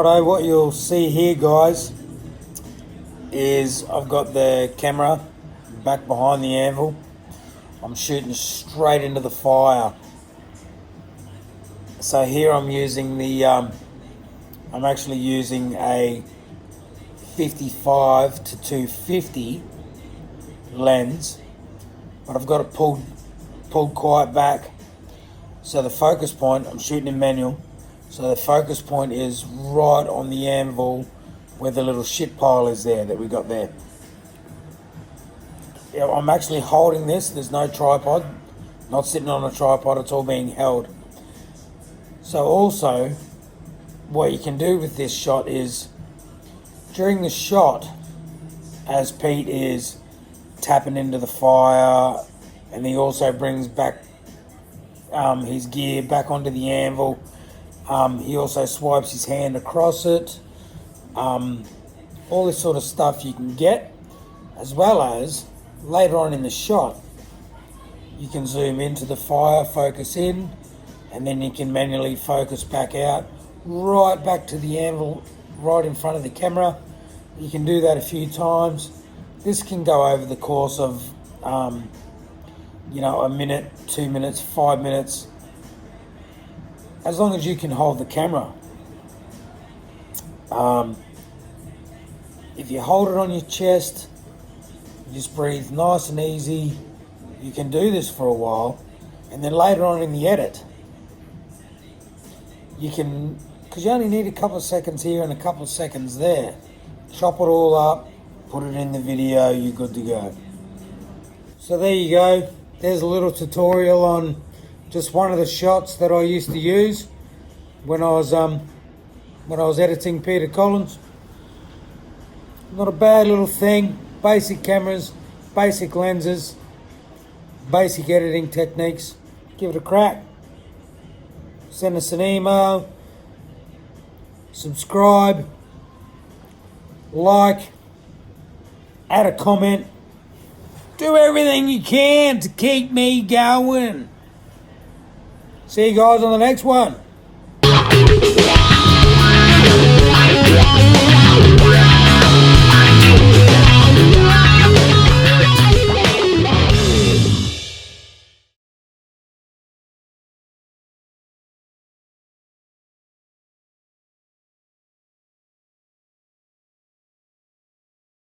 Righto, what you'll see here, guys, is I've got the camera back behind the anvil. I'm shooting straight into the fire. So here I'm using the, I'm actually using a 55 to 250 lens, but I've got it pulled quite back. So the focus point, I'm shooting in manual, so the focus point is right on the anvil where the little shit pile is there that we got there. Yeah, I'm actually holding this, there's no tripod, not sitting on a tripod, it's all being held. So also, what you can do with this shot is, during the shot, as Pete is tapping into the fire, and he also brings back his gear back onto the anvil, he also swipes his hand across it, all this sort of stuff you can get, as well as later on in the shot you can zoom into the fire, focus in, and then you can manually focus back out, right back to the anvil, right in front of the camera. You can do that a few times. This can go over the course of a minute, 2 minutes, 5 minutes, as long as you can hold the camera. If you hold it on your chest, just breathe nice and easy, you can do this for a while, and then later on in the edit, you can, because you only need a couple of seconds here and a couple of seconds there, chop it all up, put it in the video, you're good to go. So there you go, there's a little tutorial on just one of the shots that I used to use when I was editing Peter Collins. Not a bad little thing, basic cameras, basic lenses, basic editing techniques. Give it a crack. Send us an email, subscribe, like, add a comment. Do everything you can to keep me going. See you guys on the next one.